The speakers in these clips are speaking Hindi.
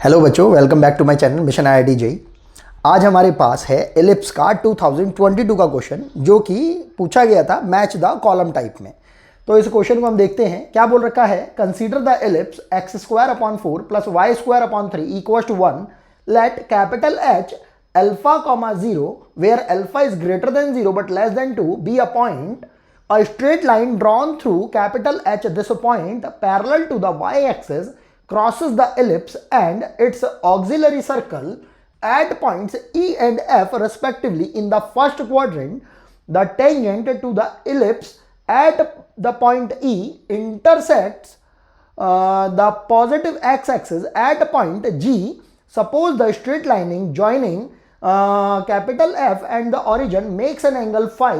हेलो बच्चों, welcome back to my channel mission IIT JEE। आज हमारे पास है एलिप्स का 2022 का क्वेश्चन जो कि पूछा गया था मैच द कॉलम टाइप में। तो इस क्वेश्चन को हम देखते हैं। क्या बोल रखा है, consider the ellipse x² plus y² equal to 1 let capital H alpha comma 0 where alpha is greater than 0 but less than 2 be a point a straight line drawn through capital H. This point parallel to the y-axis crosses the ellipse and its auxiliary circle at points E and F respectively in the first quadrant. The tangent to the ellipse at the point E intersects the positive x-axis at point G. Suppose the straight lining joining capital F and the origin makes an angle phi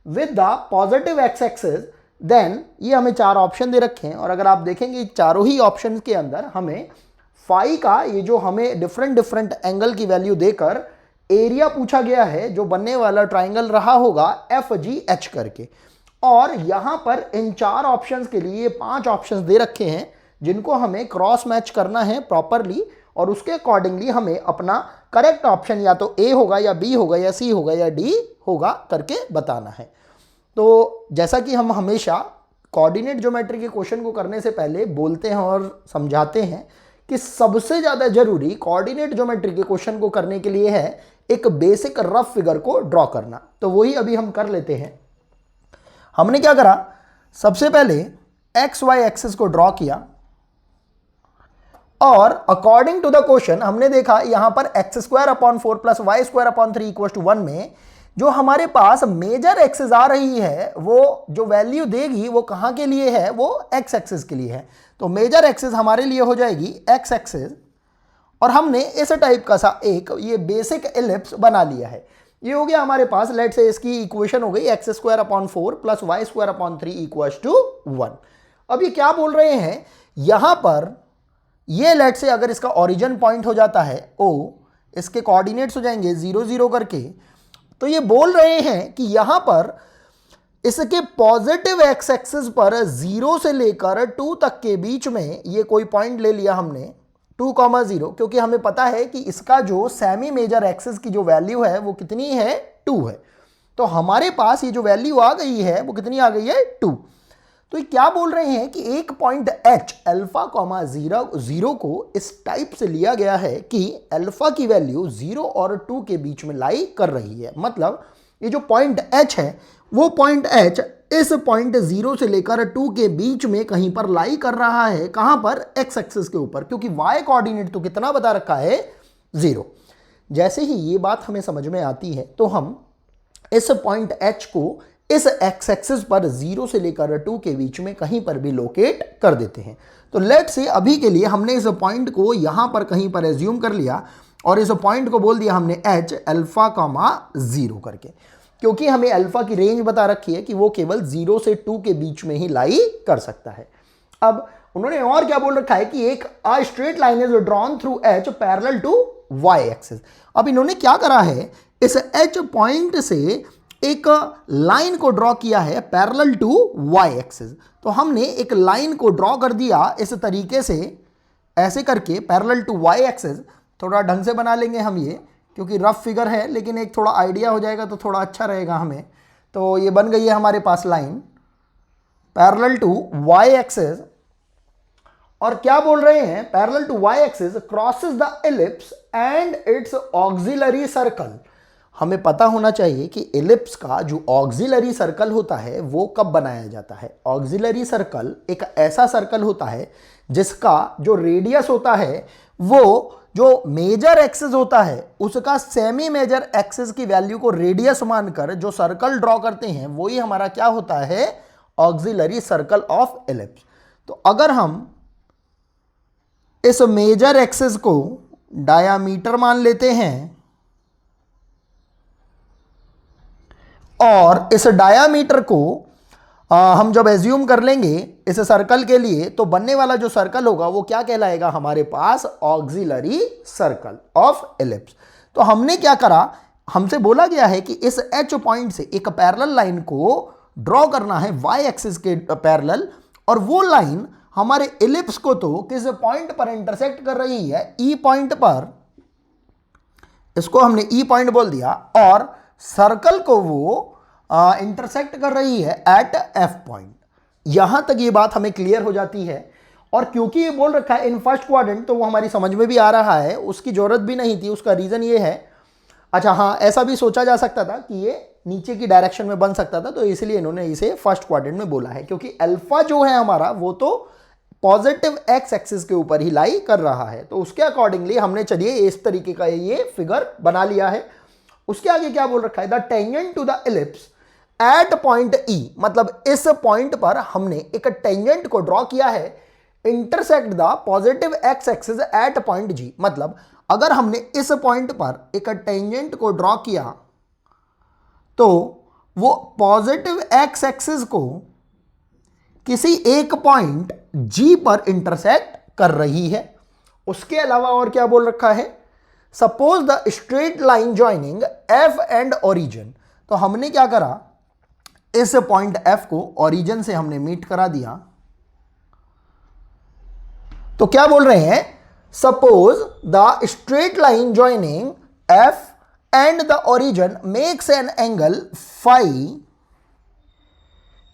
with the positive x-axis, then ये हमें चार ऑप्शन दे रखे हैं और अगर आप देखेंगे चारों ही ऑप्शन के अंदर हमें फाई का ये जो हमें डिफरेंट एंगल की वैल्यू देकर एरिया पूछा गया है जो बनने वाला ट्राइंगल रहा होगा FGH करके। और यहाँ पर इन चार ऑप्शंस के लिए 5 ऑप्शंस दे रखे हैं जिनको हमें क्रॉस मैच करना है प्रॉपरली और उसके अकॉर्डिंगली हमें अपना करेक्ट ऑप्शन या तो A होगा या B होगा या C होगा या D होगा करके बताना है। तो जैसा कि हम हमेशा कोऑर्डिनेट ज्योमेट्री के क्वेश्चन को करने से पहले बोलते हैं और समझाते हैं कि सबसे ज़्यादा जरूरी कोऑर्डिनेट ज्योमेट्री के क्वेश्चन को करने के लिए है एक बेसिक रफ फिगर को ड्रॉ करना। तो वही अभी हम कर लेते हैं। हमने क्या करा, सबसे पहले XY एक्सिस को ड्रॉ किया और अकॉर्डिंग टू द क्वेश्चन हमने देखा यहां पर x² plus y² equal to 1 में जो हमारे पास मेजर एक्सिस आ रही है वो जो वैल्यू देगी वो कहां के लिए है, वो x एक्सिस के लिए है। तो मेजर एक्सिस हमारे लिए हो जाएगी x एक्सिस और हमने इस टाइप का सा एक ये बेसिक एलिप्स बना लिया है। ये हो गया हमारे पास, लेट से इसकी इक्वेशन हो गई x² plus y² equal to 1। अब ये क्या बोल रहे हैं, यहां पर ये लेट से अगर इसका ओरिजिन पॉइंट हो जाता है O, इसके कोऑर्डिनेट्स हो जाएंगे 0 0 करके, तो ये बोल रहे हैं कि यहां पर इसके पॉजिटिव एक्स एक्सिस पर 0 से लेकर 2 तक के बीच में ये कोई पॉइंट ले लिया हमने 2,0, क्योंकि हमें पता है कि इसका जो सेमी मेजर एक्सिस की जो वैल्यू है वो कितनी है, 2 है। तो हमारे पास ये जो वैल्यू आ गई है वो कितनी आ गई है, 2। तो ये क्या बोल रहे हैं कि एक पॉइंट H अल्फा कॉमा 0 को इस टाइप से लिया गया है कि अल्फा की वैल्यू 0 और 2 के बीच में लाई कर रही है। मतलब ये जो पॉइंट H है वो पॉइंट H इस पॉइंट 0 से लेकर 2 के बीच में कहीं पर लाई कर रहा है। कहां पर, x एक्सिस के ऊपर, क्योंकि y कोऑर्डिनेट तो कितना बता रखा है, 0। जैसे ही ये बात हमें समझ में आती है तो हम इस पॉइंट H को इस x एक्सिस पर 0 से लेकर 2 के बीच में कहीं पर भी लोकेट कर देते हैं। तो लेट से अभी के लिए हमने इस पॉइंट को यहां पर कहीं पर एज्यूम कर लिया और इस पॉइंट को बोल दिया हमने H अल्फा कॉमा 0 करके, क्योंकि हमें अल्फा की रेंज बता रखी है कि वो केवल 0 से 2 के बीच में ही लाई कर सकता है। अब उन्होंने और क्या बोल रखा है कि एक straight line is drawn through H parallel to y axis. अब इन्होंने क्या करा है, इस H पॉइंट से एक लाइन को ड्रॉ किया है पैरेलल टू y एक्सिस। तो हमने एक लाइन को ड्रॉ कर दिया इस तरीके से, ऐसे करके पैरेलल टू y एक्सिस। थोड़ा ढंग से बना लेंगे हम ये, क्योंकि रफ फिगर है लेकिन एक थोड़ा आइडिया हो जाएगा तो थोड़ा अच्छा रहेगा हमें। तो ये बन गई है हमारे पास line parallel to y axis. और क्या बोल रहे हैं, parallel to y axis crosses the ellipse and its auxiliary circle. हमें पता होना चाहिए कि एलिप्स का जो ऑक्सिलरी सर्कल होता है वो कब बनाया जाता है। ऑक्सिलरी सर्कल एक ऐसा सर्कल होता है जिसका जो रेडियस होता है वो जो मेजर एक्सिस होता है उसका सेमी मेजर एक्सिस की वैल्यू को रेडियस मानकर जो सर्कल ड्रॉ करते हैं वही हमारा क्या होता है, ऑक्सिलरी सर्कल ऑफ एलिप्स। तो अगर हम इस मेजर एक्सिस को डायामीटर मान लेते हैं और इस डायामीटर को हम जब एज्यूम कर लेंगे इस सर्कल के लिए, तो बनने वाला जो सर्कल होगा वो क्या कहलाएगा हमारे पास, ऑक्सिलरी सर्कल ऑफ एलिप्स। तो हमने क्या करा, हमसे बोला गया है कि इस H पॉइंट से एक पैरेलल लाइन को ड्रॉ करना है y एक्सिस के पैरेलल और वो लाइन हमारे इलिप्स को तो किस पॉइंट पर इंटरसेक्ट कर रही है, ई पॉइंट पर, इसको हमने ई पॉइंट बोल दिया, और सर्कल को वो इंटरसेक्ट कर रही है एट एफ पॉइंट। यहां तक ये बात हमें क्लियर हो जाती है। और क्योंकि ये बोल रखा है इन फर्स्ट क्वाड्रेंट, तो वो हमारी समझ में भी आ रहा है, उसकी जरूरत भी नहीं थी। उसका रीजन ये है, अच्छा हाँ, ऐसा भी सोचा जा सकता था कि ये नीचे की डायरेक्शन में बन सकता था, तो इसलिए इन्होंने इसे फर्स्ट क्वाड्रेंट में बोला है, क्योंकि अल्फा जो है हमारा वो तो पॉजिटिव एक्स एक्सिस के ऊपर ही लाई कर रहा है। तो उसके अकॉर्डिंगली हमने चलिए इस तरीके का ये फिगर बना लिया है। उसके आगे क्या बोल रखा है, the tangent to the ellipse at point E, मतलब इस पॉइंट पर हमने एक टेंजेंट को ड्रॉ किया है intersect the positive x axis at point G. मतलब अगर हमने इस पॉइंट पर एक टेंजेंट को ड्रॉ किया तो वो पॉजिटिव एक्स एक्सिस को किसी एक पॉइंट जी पर इंटरसेक्ट कर रही है। उसके अलावा और क्या बोल रखा है, suppose the straight line joining F and origin. तो हमने क्या करा, इस पॉइंट एफ को ओरिजिन से हमने मीट करा दिया। तो क्या बोल रहे हैं, suppose the straight line joining F and the origin makes an angle phi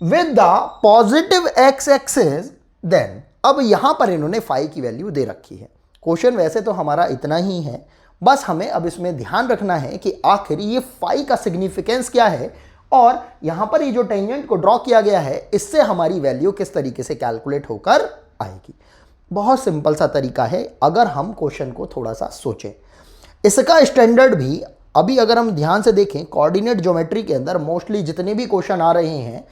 with the positive x axis, then अब यहां पर इन्होंने फाई की वैल्यू दे रखी है। क्वेश्चन वैसे तो हमारा इतना ही है, बस हमें अब इसमें ध्यान रखना है कि आखिर ये फाई का सिग्निफिकेंस क्या है, और यहां पर ये जो टेंजेंट को ड्रॉ किया गया है इससे हमारी वैल्यू किस तरीके से कैलकुलेट होकर आएगी। बहुत सिंपल सा तरीका है अगर हम क्वेश्चन को थोड़ा सा सोचें। इसका स्टैंडर्ड भी अभी अगर हम ध्यान से देखें, कोऑर्डिनेट ज्योमेट्री के अंदर मोस्टली जितने भी क्वेश्चन आ रहे हैं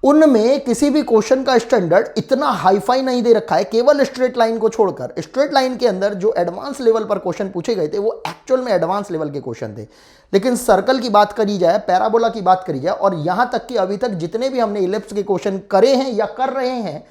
उनमें किसी भी क्वेश्चन का स्टैंडर्ड इतना हाईफाई नहीं दे रखा है, केवल स्ट्रेट लाइन को छोड़कर। स्ट्रेट लाइन के अंदर जो एडवांस लेवल पर क्वेश्चन पूछे गए थे वो एक्चुअल में एडवांस लेवल के क्वेश्चन थे, लेकिन सर्कल की बात करी जाए, पैराबोला की बात करी जाए, और यहां तक कि अभी तक जितने भी हमने इलिप्स के क्वेश्चन करे हैं या कर रहे हैं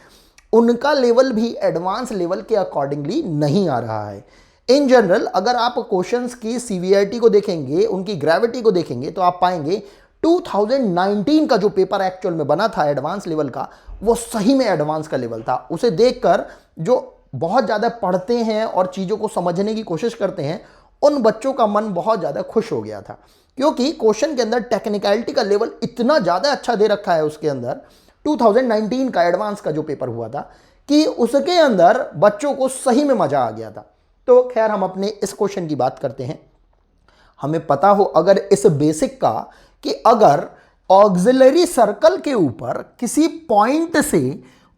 उनका लेवल भी एडवांस लेवल के अकॉर्डिंगली नहीं आ रहा है। इन जनरल अगर आप क्वेश्चंस की सीवीआईटी को देखेंगे, उनकी ग्रेविटी को देखेंगे, तो आप पाएंगे 2019 का जो पेपर एक्चुअल में बना था एडवांस लेवल का, वो सही में एडवांस का लेवल था। उसे देखकर जो बहुत ज़्यादा पढ़ते हैं और चीज़ों को समझने की कोशिश करते हैं उन बच्चों का मन बहुत ज़्यादा खुश हो गया था, क्योंकि क्वेश्चन के अंदर टेक्निकलिटी का लेवल इतना ज़्यादा अच्छा दे रखा है उसके अंदर। 2019 का एडवांस का जो पेपर हुआ था कि उसके अंदर बच्चों को सही में मज़ा आ गया था। तो खैर हम अपने इस क्वेश्चन की बात करते हैं। हमें पता हो अगर इस बेसिक का कि अगर ऑक्सिलरी सर्कल के ऊपर किसी पॉइंट से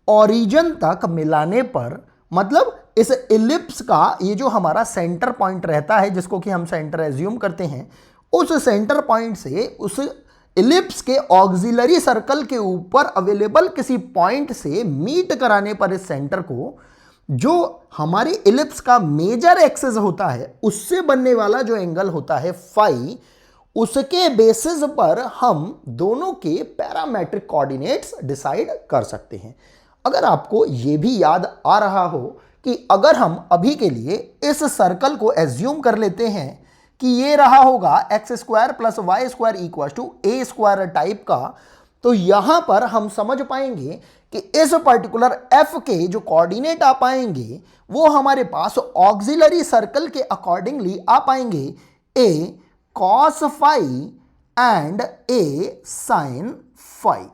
ओरिजिन तक मिलाने पर, मतलब इस इलिप्स का ये जो हमारा सेंटर पॉइंट रहता है जिसको कि हम सेंटर एज्यूम करते हैं, उस सेंटर पॉइंट से उस इलिप्स के ऑक्सिलरी सर्कल के ऊपर अवेलेबल किसी पॉइंट से मीट कराने पर इस सेंटर को, जो हमारी इलिप्स का मेजर एक्सिस होता है उससे बनने वाला जो एंगल होता है फाई, उसके बेसिस पर हम दोनों के पैरामेट्रिक कोऑर्डिनेट्स डिसाइड कर सकते हैं। अगर आपको यह भी याद आ रहा हो कि अगर हम अभी के लिए इस सर्कल को एज्यूम कर लेते हैं कि ये रहा होगा x square plus y square equal to a square type का, तो यहां पर हम समझ पाएंगे कि इस पर्टिकुलर एफ के जो कोऑर्डिनेट आ पाएंगे वो हमारे पास ऑक्सिलरी सर्कल के अकॉर्डिंगली आ पाएंगे a cos phi and a sine phi.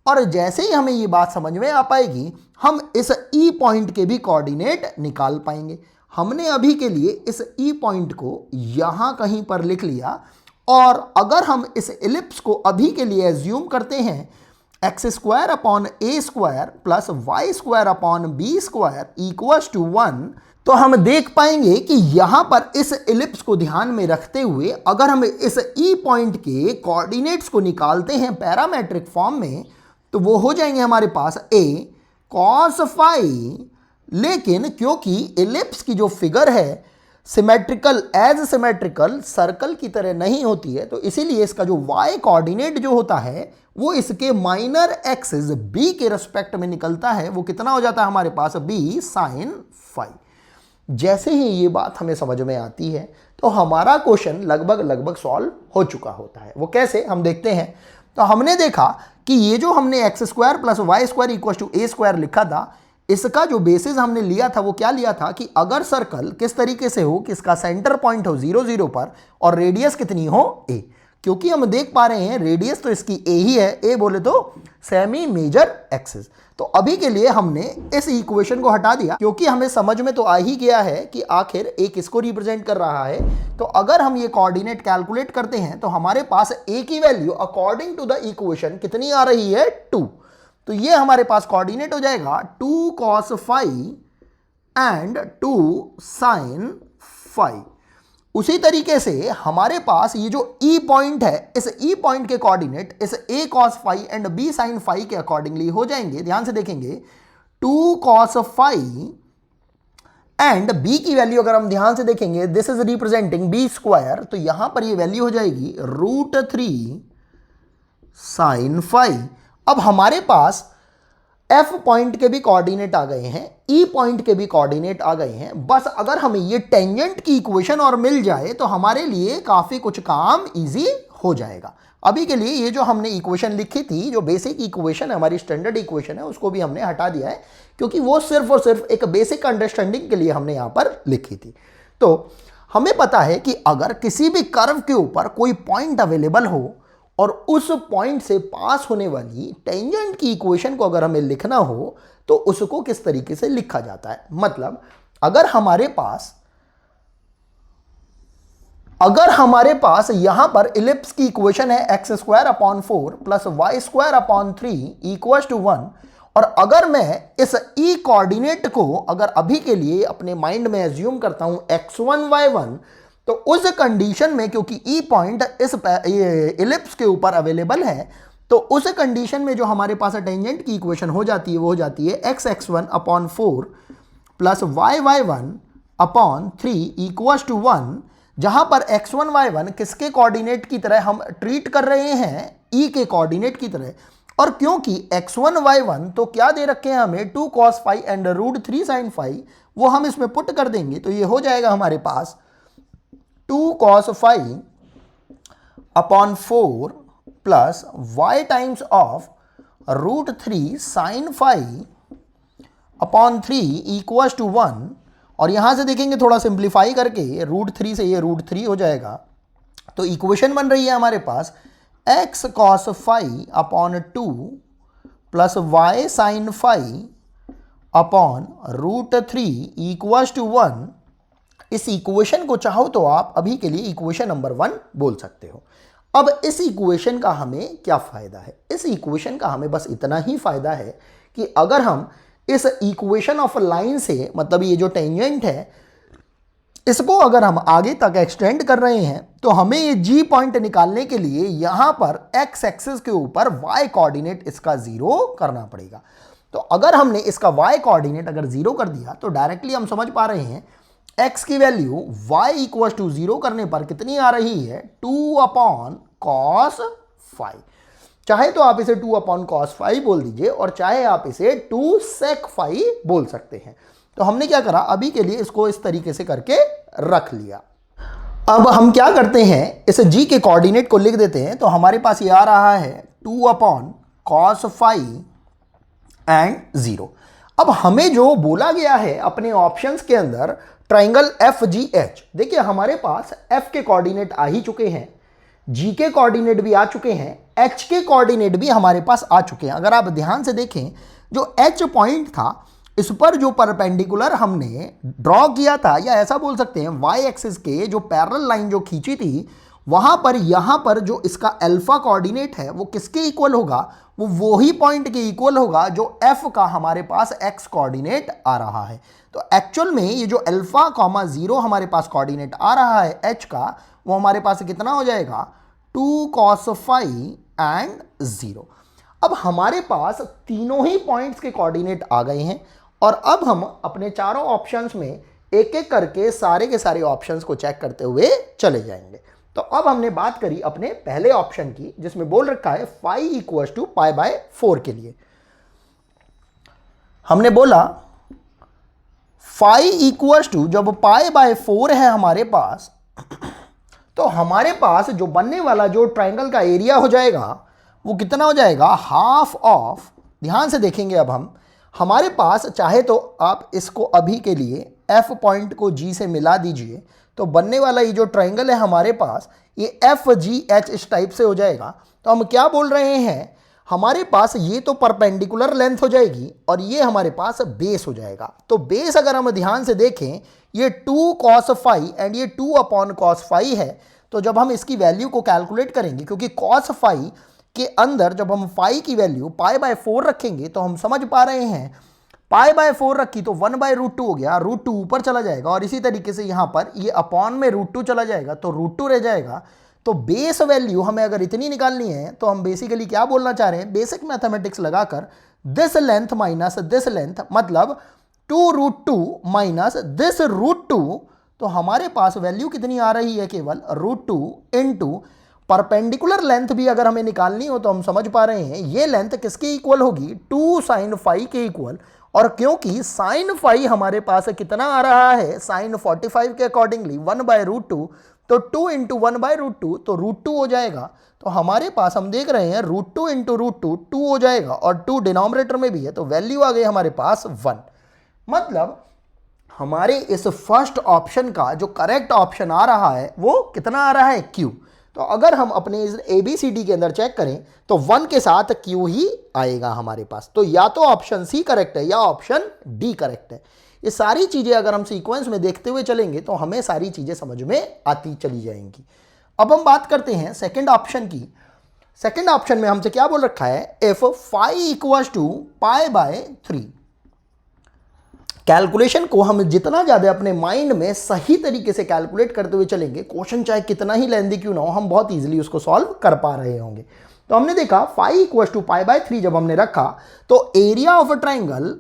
और जैसे ही हमें ये बात समझ में आ पाएगी हम इस ई पॉइंट के भी कोऑर्डिनेट निकाल पाएंगे। हमने अभी के लिए इस ई पॉइंट को यहां कहीं पर लिख लिया, और अगर हम इस इलिप्स को अभी के लिए एज्यूम करते हैं x square upon a square plus y square upon b square equal to 1, तो हम देख पाएंगे कि यहां पर इस इलिप्स को ध्यान में रखते हुए अगर हम इस ई पॉइंट के कोऑर्डिनेट्स को निकालते हैं पैरामेट्रिक फॉर्म में, तो वो हो जाएंगे हमारे पास ए कॉस फाई, लेकिन क्योंकि इलिप्स की जो फिगर है सिमेट्रिकल एज सिमेट्रिकल सर्कल की तरह नहीं होती है, तो इसीलिए इसका जो y कोऑर्डिनेट जो होता है वो इसके माइनर एक्सिस b के रिस्पेक्ट में निकलता है। वो कितना हो जाता है हमारे पास b साइन फाई। जैसे ही ये बात हमें समझ में आती है तो हमारा क्वेश्चन लगभग सॉल्व हो चुका होता है। वो कैसे हम देखते हैं। तो हमने देखा कि ये जो हमने x square plus y square equal to a square लिखा था, इसका जो बेसिस हमने लिया था वो क्या लिया था कि अगर सर्कल किस तरीके से हो कि इसका सेंटर पॉइंट हो 0 0 पर और रेडियस कितनी हो a, क्योंकि हम देख पा रहे हैं रेडियस तो इसकी a ही है, a बोले तो सेमी मेजर एक्सिस। तो अभी के लिए हमने इस इक्वेशन को हटा दिया क्योंकि हमें समझ में तो आ ही गया है कि आखिर a किसको रिप्रेजेंट कर रहा है। तो अगर हम ये कोऑर्डिनेट कैलकुलेट करते हैं तो हमारे पास a की value according to the equation कितनी आ रही है 2। तो ये हमारे पास कोऑर्डिनेट हो जाएगा 2 cos phi and 2 sin phi। उसी तरीके से हमारे पास ये जो E पॉइंट है, इस E पॉइंट के कोऑर्डिनेट इस A cos phi and B sin phi के अकॉर्डिंगली हो जाएंगे। ध्यान से देखेंगे 2 cos phi एंड B की वैल्यू अगर हम ध्यान से देखेंगे this is representing B square, तो यहां पर ये वैल्यू हो जाएगी √3 sin phi। अब हमारे पास F पॉइंट के भी कोऑर्डिनेट आ गए हैं, E पॉइंट के भी कोऑर्डिनेट आ गए हैं। बस अगर हमें ये टेंजेंट की इक्वेशन और मिल जाए तो हमारे लिए काफ़ी कुछ काम इजी हो जाएगा। अभी के लिए ये जो हमने इक्वेशन लिखी थी, जो बेसिक इक्वेशन है हमारी स्टैंडर्ड इक्वेशन है, उसको भी हमने हटा दिया है क्योंकि वो सिर्फ और सिर्फ एक बेसिक अंडरस्टैंडिंग के लिए हमने यहाँ पर लिखी थी। तो हमें पता है कि अगर किसी भी कर्व के ऊपर कोई पॉइंट अवेलेबल हो और उस पॉइंट से पास होने वाली टेंजेंट की इक्वेशन को अगर हमें लिखना हो तो उसको किस तरीके से लिखा जाता है। मतलब अगर हमारे पास यहां पर इलिप्स की इक्वेशन है x² upon 4 plus y² upon 3 equal to 1, और अगर मैं इस E कोऑर्डिनेट को अगर अभी के लिए अपने माइंड में एज्यूम करता हूं x1 y1, तो उस कंडीशन में क्योंकि E पॉइंट इस इलिप्स के ऊपर अवेलेबल है, तो उस कंडीशन में जो हमारे पास टेंजेंट की इक्वेशन हो जाती है वो हो जाती है x1 upon 4 plus y1 upon 3 equal to 1, जहां पर x1 y1 किसके कोऑर्डिनेट की तरह हम ट्रीट कर रहे हैं, E के कोऑर्डिनेट की तरह। और क्योंकि x1 y1 तो क्या दे रखे हैं हमें 2 cos phi and √3 sin phi, वो हम इसमें पुट कर देंगे तो ये हो जाएगा हमारे पास 2 cos phi upon 4 plus y times of √3 sin phi upon 3 equal to 1, और यहां से देखेंगे थोड़ा सिंप्लीफाई करके √3 से ये √3 हो जाएगा। तो इक्वेशन बन रही है हमारे पास x cos phi upon 2 plus y sin phi upon √3 equal to 1। इस इक्वेशन को चाहो तो आप अभी के लिए इक्वेशन नंबर 1 बोल सकते हो। अब इस इक्वेशन का हमें क्या फायदा है? इस इक्वेशन का हमें बस इतना ही फायदा है कि अगर हम इस इक्वेशन ऑफ लाइन से, मतलब ये जो टेंजेंट है, इसको अगर हम आगे तक एक्सटेंड कर रहे हैं तो हमें ये G पॉइंट निकालने के लिए यहां पर x एक्सिस के ऊपर y कोऑर्डिनेट इसका 0 करना पड़ेगा। तो अगर हमने इसका y कोऑर्डिनेट अगर 0 कर दिया तो डायरेक्टली हम समझ पा रहे हैं x की वैल्यू y इक्वल टू 0 करने पर कितनी आ रही है 2 अपॉन cos phi। चाहे तो आप इसे 2 अपॉन cos phi बोल दीजिए और चाहे आप इसे 2 sec phi बोल सकते हैं। तो हमने क्या करा, अभी के लिए इसको इस तरीके से करके रख लिया। अब हम क्या करते हैं, इस G के कोऑर्डिनेट को लिख देते हैं। तो हमारे पास ये आ रहा है 2 अपॉन cos phi एंड 0। अब हमें जो बोला गया है अपने ऑप्शंस के अंदर ट्राइंगल FGH, देखिए हमारे पास F के कोऑर्डिनेट आ ही चुके हैं, G के कोऑर्डिनेट भी आ चुके हैं, H के कोऑर्डिनेट भी हमारे पास आ चुके हैं। अगर आप ध्यान से देखें जो H पॉइंट था इस पर जो परपेंडिकुलर हमने ड्रॉ किया था, या ऐसा बोल सकते हैं y एक्सिस के जो पैरेलल लाइन जो खींची थी, वहां पर यहां पर जो इसका अल्फा कोऑर्डिनेट है वो किसके इक्वल होगा, वो ही पॉइंट के इक्वल होगा जो F का हमारे पास x कोऑर्डिनेट आ रहा है। तो एक्चुअल में ये जो अल्फा कॉमा 0 हमारे पास कोऑर्डिनेट आ रहा है h का, वो हमारे पास कितना हो जाएगा 2 cos phi एंड 0। अब हमारे पास तीनों ही पॉइंट्स के कोऑर्डिनेट आ गए हैं और अब हम अपने चारों ऑप्शंस में एक एक करके सारे के सारे ऑप्शंस को चेक करते हुए चले जाएंगे। तो अब हमने बात करी अपने पहले ऑप्शन की जिसमें बोल रखा है phi इक्वल टू π/4 के लिए। हमने बोला phi इक्वल टू जब π/4 है हमारे पास, तो हमारे पास जो बनने वाला जो ट्राइंगल का एरिया हो जाएगा वो कितना हो जाएगा हाफ ऑफ, ध्यान से देखेंगे अब हम, हमारे पास चाहे तो आप इसको अभी के लिए एफ पॉइंट को जी से मिला दीजिए, तो बनने वाला ये जो ट्राइंगल है हमारे पास, ये एफ जी एच इस टाइप से हो जाएगा। तो हम क्या बोल रहे हैं, हमारे पास ये तो परपेंडिकुलर लेंथ हो जाएगी और ये हमारे पास बेस हो जाएगा। तो बेस अगर हम ध्यान से देखें, ये 2 cos फाई एंड ये 2 अपॉन cos फाई है। तो जब हम इसकी वैल्यू को कैलकुलेट करेंगे, क्योंकि cos फाई के अंदर जब हम फाई की वैल्यू π/4 रखेंगे तो हम समझ पा रहे हैं π/4 रखी तो 1/√2 हो गया, √2 ऊपर चला जाएगा और इसी तरीके से यहाँ पर ये अपॉन में √2 चला जाएगा तो √2 रह जाएगा। तो बेस वैल्यू हमें अगर इतनी निकालनी है तो हम बेसिकली क्या बोलना चाह रहे हैं, बेसिक मैथमेटिक्स लगाकर this length minus this length, मतलब 2√2 माइनस दिस √2, तो हमारे पास वैल्यू कितनी आ रही है, केवल √2 इंटू परपेंडिकुलर लेंथ भी अगर हमें निकालनी हो तो हम समझ पा रहे हैं ये लेंथ किसके इक्वल होगी, 2 sin फाई के इक्वल। और क्योंकि साइन फाई हमारे पास कितना आ रहा है, साइन 45 के अकॉर्डिंगली 1/√2, तो 2 इंटू 1/√2 तो √2 हो जाएगा। तो हमारे पास हम देख रहे हैं √2 इंटू √2 2 हो जाएगा और 2 डिनोमिनेटर में भी है, तो वैल्यू आ गई हमारे पास 1। मतलब हमारे इस फर्स्ट ऑप्शन का जो करेक्ट ऑप्शन आ रहा है वो कितना आ रहा है, Q। तो अगर हम अपने इस ABCD के अंदर चेक करें तो 1 के साथ Q ही आएगा हमारे पास। तो या तो ऑप्शन C करेक्ट है या ऑप्शन D करेक्ट है। ये सारी चीज़ें अगर हम सीक्वेंस में देखते हुए चलेंगे तो हमें सारी चीज़ें समझ में आती चली जाएंगी। अब हम बात करते हैं सेकंड ऑप्शन की। सेकंड ऑप्शन में हमसे क्या बोल रखा है, if phi equals to π/3। Calculation को हम जितना ज़्यादा अपने माइंड में सही तरीके से कैलकुलेट करते हुए चलेंगे, क्वेश्चन चाहे कितना ही लेंदी क्यों ना हो, हम बहुत इजीली उसको सॉल्व कर पा रहे होंगे। तो हमने देखा फाई इक्वल्स टू π/3 जब हमने रखा तो area of a triangle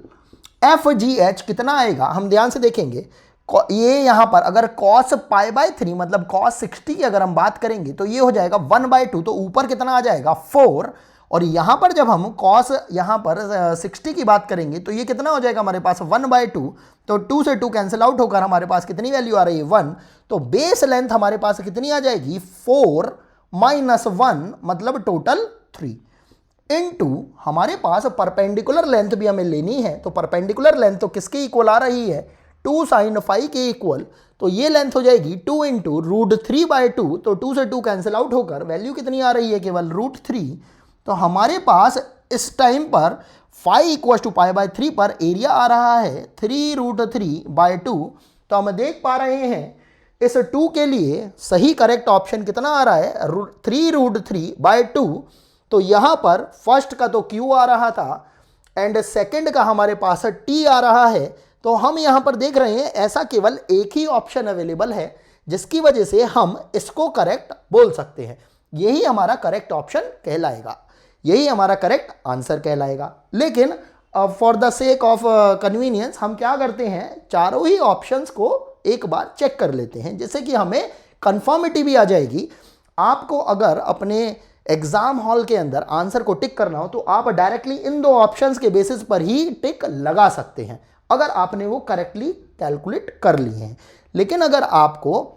F G H कितना आएगा, हम ध्यान से देखेंगे। ये यहाँ पर अगर cos π/3 मतलब cos 60 की अगर हम बात करेंगे तो ये हो जाएगा 1/2, तो ऊपर कितना आ जाएगा 4। और यहाँ पर जब हम cos यहाँ पर 60 की बात करेंगे तो ये कितना हो जाएगा हमारे पास 1/2, तो 2 से 2 कैंसिल आउट होकर हमारे पास कितनी वैल्यू आ रही है 1। तो बेस लेंथ हमारे पास कितनी आ जाएगी 4 - 1 मतलब टोटल 3 इनटू हमारे पास परपेंडिकुलर लेंथ भी हमें लेनी है। तो परपेंडिकुलर लेंथ तो किसके इक्वल आ रही है, 2 sin फाई के इक्वल। तो ये लेंथ हो जाएगी 2 इंटू √3/2, तो 2 से 2 कैंसिल आउट होकर वैल्यू कितनी आ रही है केवल √3। तो हमारे पास इस टाइम पर फाई इक्वल टू π/3 पर एरिया आ रहा है 3√3/2। तो हम देख पा रहे हैं इस 2 के लिए सही करेक्ट ऑप्शन कितना आ रहा है 3√3/2। तो यहाँ पर फर्स्ट का तो Q आ रहा था एंड सेकंड का हमारे पास T आ रहा है। तो हम यहाँ पर देख रहे हैं ऐसा केवल एक ही ऑप्शन अवेलेबल है जिसकी वजह से हम इसको करेक्ट बोल सकते हैं। यही हमारा करेक्ट ऑप्शन कहलाएगा, यही हमारा करेक्ट आंसर कहलाएगा। लेकिन for the sake of convenience हम क्या करते हैं, चारों ही ऑप्शंस को एक बार चेक कर लेते हैं जिससे कि हमें कंफर्मिटी भी आ जाएगी। आपको अगर अपने एग्जाम हॉल के अंदर आंसर को टिक करना हो तो आप डायरेक्टली इन 2 ऑप्शंस के बेसिस पर ही टिक लगा सकते हैं अगर आपने वो करेक्टली कैलकुलेट कर लिए हैं। लेकिन अगर आपको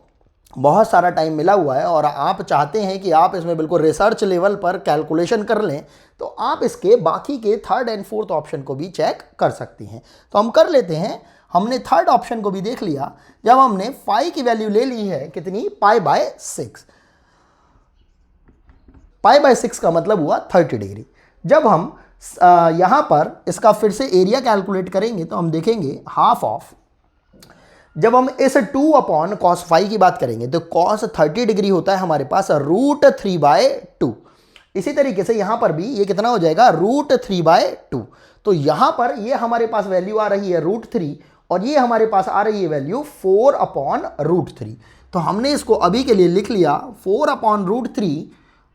बहुत सारा टाइम मिला हुआ है और आप चाहते हैं कि आप इसमें बिल्कुल रिसर्च लेवल पर कैलकुलेशन कर लें तो आप इसके बाकी के थर्ड एंड फोर्थ ऑप्शन को भी चेक कर सकती हैं। तो हम कर लेते हैं। हमने थर्ड ऑप्शन को भी देख लिया जब हमने फाई की वैल्यू ले ली है कितनी π/6। π/6 का मतलब हुआ 30 डिग्री। जब हम यहाँ पर इसका फिर से एरिया कैलकुलेट करेंगे तो हम देखेंगे हाफ ऑफ, जब हम इस 2 अपॉन cos फाई की बात करेंगे तो cos 30 डिग्री होता है हमारे पास √3/2। इसी तरीके से यहाँ पर भी ये कितना हो जाएगा √3/2। तो यहाँ पर ये हमारे पास वैल्यू आ रही है √3 और ये हमारे पास आ रही है वैल्यू 4/√3। तो हमने इसको अभी के लिए लिख लिया 4/√3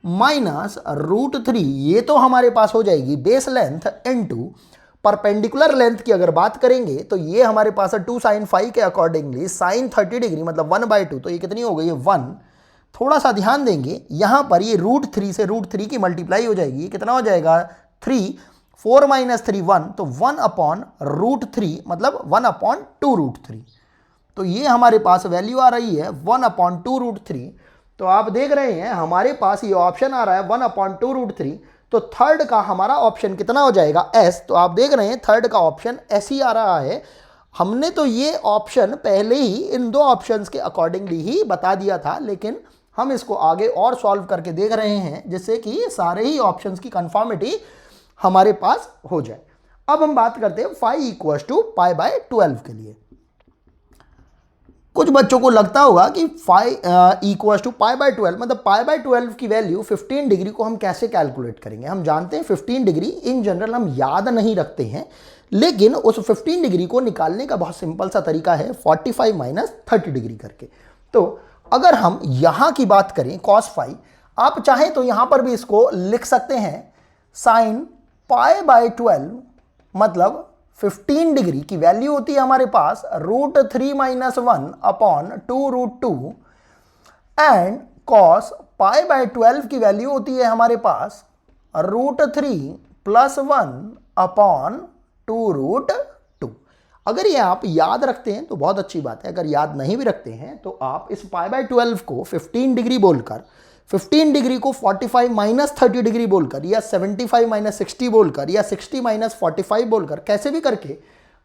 माइनस √3। ये तो हमारे पास हो जाएगी base length into perpendicular length की अगर बात करेंगे तो ये हमारे पास 2 sin फाई के अकॉर्डिंगली sin 30 डिग्री मतलब 1/2। तो ये कितनी हो गई है 1। थोड़ा सा ध्यान देंगे यहाँ पर ये √3 से √3 की मल्टीप्लाई हो जाएगी, कितना हो जाएगा 3, 4 - 3 1, तो 1/√3 मतलब 1/2√3। तो ये हमारे पास वैल्यू आ रही है 1/2√3। तो आप देख रहे हैं हमारे पास ये ऑप्शन आ रहा है 1/2√3। तो थर्ड का हमारा ऑप्शन कितना हो जाएगा, एस। तो आप देख रहे हैं थर्ड का ऑप्शन एस ही आ रहा है। हमने तो ये ऑप्शन पहले ही इन दो ऑप्शंस के अकॉर्डिंगली ही बता दिया था, लेकिन हम इसको आगे और सॉल्व करके देख रहे हैं जिससे कि सारे ही ऑप्शंस की कंफर्मिटी हमारे पास हो जाए। अब हम बात करते हैं phi equals to pi by 12 के लिए। कुछ बच्चों को लगता होगा कि phi equals to pi by 12 मतलब पाई बाय 12 की वैल्यू 15 डिग्री को हम कैसे कैलकुलेट करेंगे। हम जानते हैं 15 डिग्री इन जनरल हम याद नहीं रखते हैं, लेकिन उस 15 डिग्री को निकालने का बहुत सिंपल सा तरीका है 45 माइनस 30 डिग्री करके। तो अगर हम यहां की बात करें cos फाई, आप चाहें तो यहां पर भी इसको लिख सकते हैं साइन पाई बाय 12 मतलब 15 डिग्री की वैल्यू होती है हमारे पास √3 - 1 upon 2√2 and cos pi by 12 की वैल्यू होती है हमारे पास √3 + 1 अपॉन 2√2। अगर ये आप याद रखते हैं तो बहुत अच्छी बात है, अगर याद नहीं भी रखते हैं तो आप इस पाई बाय 12 को 15 डिग्री बोलकर, 15 डिग्री को 45 माइनस 30 डिग्री बोलकर, या 75 माइनस 60 बोलकर, या 60 माइनस 45 बोलकर, कैसे भी करके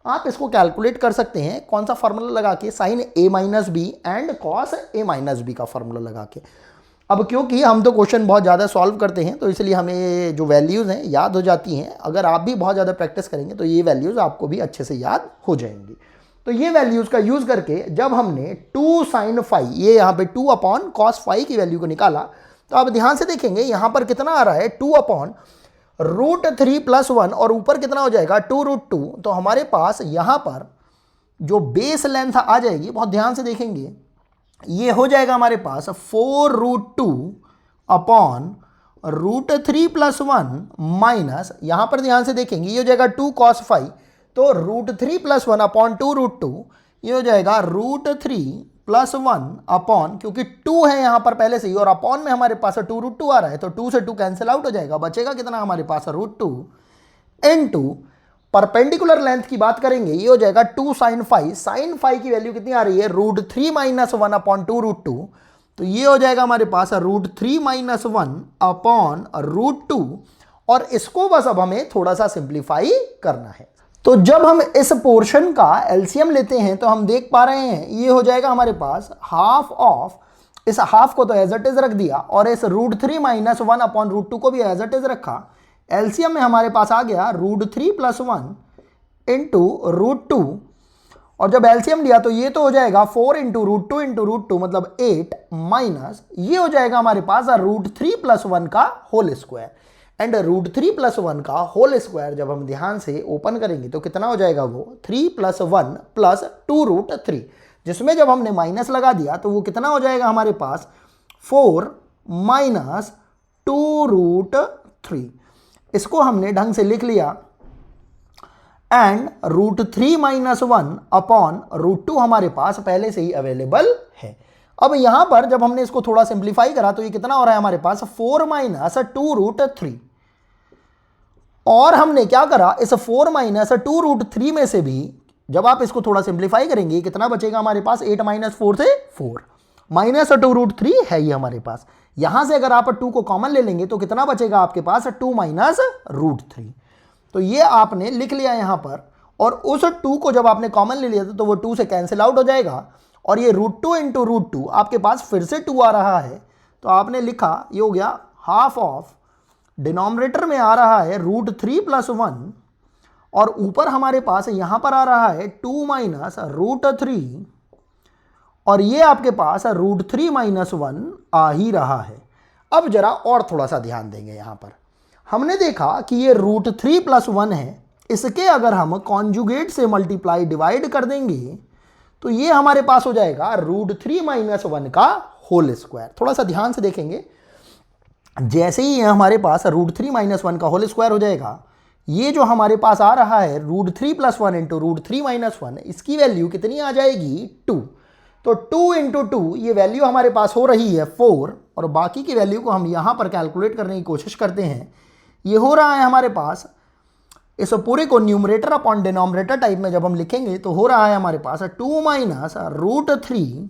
आप इसको कैलकुलेट कर सकते हैं। कौन सा फार्मूला लगा के, sine a minus b and cos a minus b का फार्मूला लगा के। अब क्योंकि हम तो क्वेश्चन बहुत ज़्यादा सॉल्व करते हैं तो इसलिए हमें जो वैल्यूज़ हैं याद हो जाती हैं। अगर आप भी बहुत ज़्यादा प्रैक्टिस करेंगे तो ये वैल्यूज़ आपको भी अच्छे से याद हो जाएंगी। तो ये वैल्यूज़ का यूज़ करके जब हमने 2 sin फाई, ये यहाँ पे 2 अपॉन कॉस फाई की वैल्यू को निकाला, तो आप ध्यान से देखेंगे यहाँ पर कितना आ रहा है 2 अपॉन √3 + 1 और ऊपर कितना हो जाएगा 2√2। तो हमारे पास यहाँ पर जो बेस लेंथ आ जाएगी, बहुत ध्यान से देखेंगे, ये हो जाएगा हमारे पास 4√2 अपॉन √3 + 1 माइनस, यहां पर ध्यान से देखेंगे ये हो जाएगा 2 cos फाई, तो √3 + 1 अपॉन 2√2, ये हो जाएगा √3 + 1 अपॉन, क्योंकि 2 है यहां पर पहले से ही और अपॉन में हमारे पास 2√2 आ रहा है, तो 2 से 2 कैंसिल आउट हो जाएगा, बचेगा कितना हमारे पास √2 इनटू परपेंडिकुलर लेंथ की बात करेंगे, ये हो जाएगा 2 sin फाई। साइन फाई की वैल्यू कितनी आ रही है √3 - 1 अपॉन 2√2, तो ये हो जाएगा हमारे पास √3 - 1 अपॉन √2, और इसको बस अब हमें थोड़ा सा सिंप्लीफाई करना है। तो जब हम इस पोर्शन का एलसीएम लेते हैं तो हम देख पा रहे हैं ये हो जाएगा हमारे पास हाफ ऑफ, इस हाफ को तो एज इट इज रख दिया और इस √3 - 1 अपॉन √2 को भी एज इट इज रखा। एलसीएम में हमारे पास आ गया √3 + 1 इंटू √2, और जब एलसीएम लिया तो ये तो हो जाएगा 4 इंटू √2 मतलब 8 माइनस, ये हो जाएगा हमारे पास √3 + 1 का होल स्क्वायर। एंड √3 + 1 का होल स्क्वायर जब हम ध्यान से ओपन करेंगे तो कितना हो जाएगा वो 3 + 1 + 2√3, जिसमें जब हमने माइनस लगा दिया तो वो कितना हो जाएगा हमारे पास 4 माइनस 2√3। इसको हमने ढंग से लिख लिया एंड √3 - 1 अपॉन √2 हमारे पास पहले से ही अवेलेबल है। अब यहां पर जब हमने इसको थोड़ा सिंप्लीफाई करा तो ये कितना हो रहा है हमारे पास 4 माइनस 2√3, और हमने क्या करा इस 4 माइनस 2√3 में से भी जब आप इसको थोड़ा सिंप्लीफाई करेंगे कितना बचेगा हमारे पास 8 माइनस 4 से 4 माइनस 2√3 है ये हमारे पास। यहां से अगर आप 2 को कॉमन ले लेंगे तो कितना बचेगा आपके पास 2 माइनस √3। तो ये आपने लिख लिया यहां पर, और उस 2 को जब आपने कॉमन ले लिया तो वो 2 से कैंसिल आउट हो जाएगा, और ये √2 इंटू √2 आपके पास फिर से 2 आ रहा है, तो आपने लिखा ये हो गया हाफ ऑफ, डिनोमिनेटर में आ रहा है √3 + 1 और ऊपर हमारे पास यहां पर आ रहा है 2 माइनस √3, और ये आपके पास √3 - 1 आ ही रहा है। अब जरा और थोड़ा सा ध्यान देंगे, यहां पर हमने देखा कि ये √3 + 1 है, इसके अगर हम कॉन्जुगेट से मल्टीप्लाई डिवाइड कर देंगे तो ये हमारे पास हो जाएगा √3 - 1 का होल स्क्वायर। थोड़ा सा ध्यान से देखेंगे, जैसे ही हमारे पास √3 - 1 का होल स्क्वायर हो जाएगा, ये जो हमारे पास आ रहा है √3 + 1 इंटू √3 - 1, इसकी वैल्यू कितनी आ जाएगी 2। तो 2 इंटू 2 ये वैल्यू हमारे पास हो रही है 4, और बाकी की वैल्यू को हम यहां पर कैलकुलेट करने की कोशिश करते हैं। ये हो रहा है हमारे पास, इस पूरे को न्यूमरेटर अपॉन डिनोमिनेटर टाइप में जब हम लिखेंगे तो हो रहा है हमारे पास 2 minus √3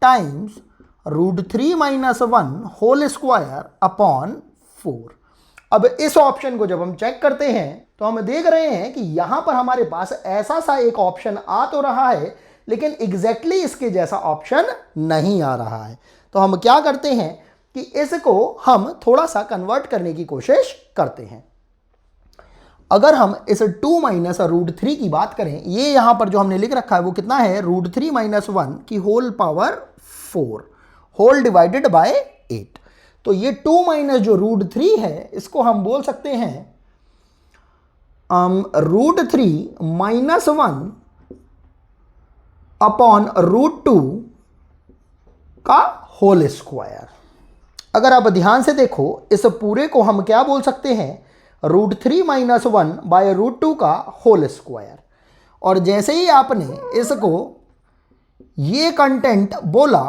times √3 - 1 whole square upon 4। अब इस ऑप्शन को जब हम चेक करते हैं तो हम देख रहे हैं कि यहां पर हमारे पास ऐसा सा एक ऑप्शन आ तो रहा है, लेकिन एग्जैक्टली इसके जैसा ऑप्शन नहीं आ रहा है। तो हम क्या करते हैं कि इसको हम थोड़ा सा कन्वर्ट करने की कोशिश करते हैं। अगर हम इस 2 माइनस √3 की बात करें, ये यहां पर जो हमने लिख रखा है वो कितना है, √3 - 1 की whole power 4 whole divided by 8। तो ये 2 माइनस जो √3 है इसको हम बोल सकते हैं √3 - 1 अपॉन √2 का होल स्क्वायर। अगर आप ध्यान से देखो इस पूरे को हम क्या बोल सकते हैं, √3 - 1 बाय √2 का होल स्क्वायर। और जैसे ही आपने इसको ये कंटेंट बोला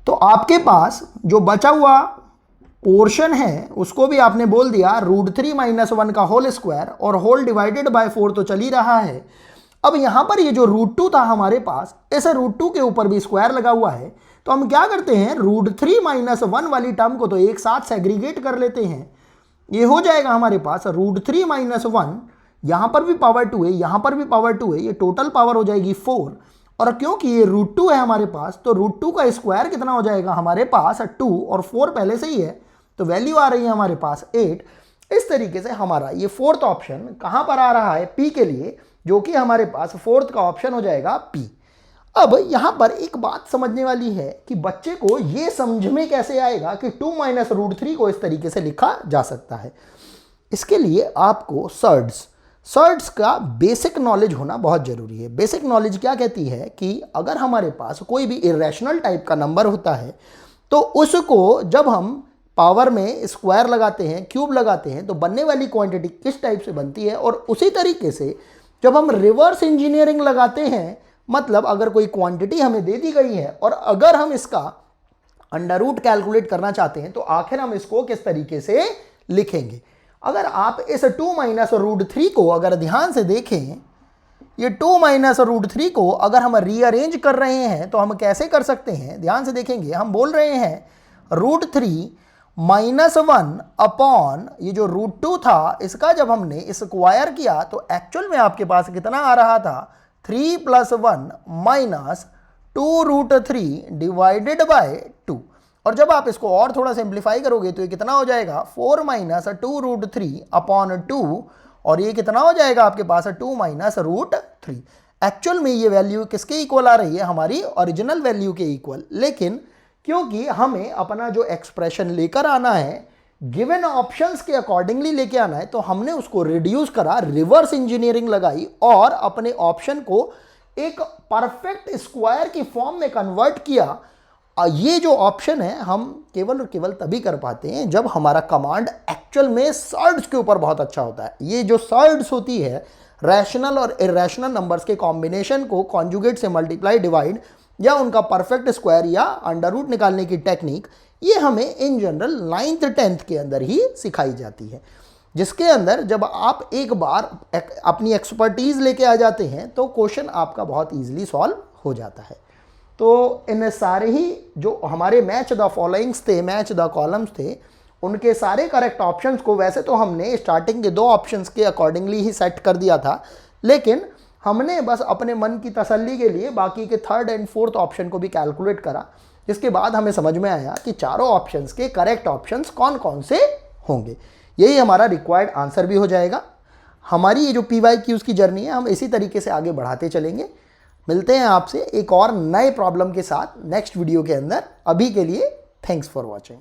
तो आपके पास जो बचा हुआ पोर्शन है उसको भी आपने बोल दिया √3 - 1 का होल स्क्वायर, और होल डिवाइडेड बाय 4 तो चल ही रहा है। अब यहां पर ये जो √2 था हमारे पास, इस √2 के ऊपर भी स्क्वायर लगा हुआ है, तो हम क्या करते हैं, √3 - 1 वाली टर्म को तो एक साथ सेग्रीगेट कर लेते हैं। ये हो जाएगा हमारे पास √3 - 1, यहां पर भी पावर 2 है, यहां पर भी पावर 2 है, ये टोटल पावर हो जाएगी 4। और क्योंकि ये √2 है हमारे पास, तो √2 का स्क्वायर कितना हो जाएगा हमारे पास 2, और 4 पहले से ही है तो वैल्यू आ रही है हमारे पास 8। इस तरीके से हमारा ये फोर्थ ऑप्शन कहां पर आ रहा है, पी के लिए, जो कि हमारे पास फोर्थ का ऑप्शन हो जाएगा पी। अब यहां पर एक बात समझने वाली है कि बच्चे को यह समझ में कैसे आएगा कि 2 माइनस √3 को इस तरीके से लिखा जा सकता है। इसके लिए आपको सर्ड्स का बेसिक नॉलेज होना बहुत जरूरी है। बेसिक नॉलेज क्या कहती है कि अगर हमारे पास कोई भी इरेशनल टाइप का नंबर होता है तो उसको जब हम पावर में स्क्वायर लगाते हैं, क्यूब लगाते हैं, तो बनने वाली क्वांटिटी किस टाइप से बनती है। और उसी तरीके से जब हम रिवर्स इंजीनियरिंग लगाते हैं, मतलब अगर कोई क्वांटिटी हमें दे दी गई है और अगर हम इसका अंडर रूट कैलकुलेट करना चाहते हैं तो आखिर हम इसको किस तरीके से लिखेंगे। अगर आप इस 2 माइनस √3 को अगर ध्यान से देखें, ये 2 माइनस √3 को अगर हम रीअरेंज कर रहे हैं तो हम कैसे कर सकते हैं, ध्यान से देखेंगे। हम बोल रहे हैं √3 - 1 अपॉन ये जो √2 था इसका जब हमने स्क्वायर किया तो एक्चुअल में आपके पास कितना आ रहा था, 3 + 1 माइनस 2√3 डिवाइडेड बाय 2। और जब आप इसको और थोड़ा सिंप्लीफाई करोगे तो ये कितना हो जाएगा, 4 - 2√3 अपॉन 2, और ये कितना हो जाएगा आपके पास 2 - √3। एक्चुअल में ये वैल्यू किसके इक्वल आ रही है, हमारी ओरिजिनल वैल्यू के इक्वल। लेकिन क्योंकि हमें अपना जो एक्सप्रेशन लेकर आना है, गिवन ऑप्शंस के अकॉर्डिंगली लेके आना है, तो हमने उसको रिड्यूस करा, रिवर्स इंजीनियरिंग लगाई और अपने ऑप्शन को एक परफेक्ट स्क्वायर की फॉर्म में कन्वर्ट किया। ये जो ऑप्शन है हम केवल और केवल तभी कर पाते हैं जब हमारा कमांड एक्चुअल में सर्ड्स के ऊपर बहुत अच्छा होता है। ये जो सर्ड्स होती है, रैशनल और इरेशनल नंबर्स के कॉम्बिनेशन को कॉन्जुगेट से मल्टीप्लाई, डिवाइड या उनका परफेक्ट स्क्वायर या अंडर रूट निकालने की टेक्निक, ये हमें इन जनरल 9th 10th के अंदर ही सिखाई जाती है, जिसके अंदर जब आप एक बार अपनी एक्सपर्टीज लेके आ जाते हैं तो क्वेश्चन आपका बहुत ईजिली सॉल्व हो जाता है। तो इन सारे ही जो हमारे मैच द फॉलोइंग्स थे, मैच द कॉलम्स थे, उनके सारे करेक्ट ऑप्शंस को वैसे तो हमने स्टार्टिंग के 2 ऑप्शंस के अकॉर्डिंगली ही सेट कर दिया था, लेकिन हमने बस अपने मन की तसल्ली के लिए बाकी के 3rd और 4th ऑप्शन को भी कैलकुलेट करा, जिसके बाद हमें समझ में आया कि चारों ऑप्शंस के करेक्ट ऑप्शंस कौन कौन से होंगे। यही हमारा रिक्वायर्ड आंसर भी हो जाएगा। हमारी ये जो PYQs की जर्नी है हम इसी तरीके से आगे बढ़ाते चलेंगे। मिलते हैं आपसे एक और नए प्रॉब्लम के साथ नेक्स्ट वीडियो के अंदर। अभी के लिए थैंक्स फॉर वॉचिंग।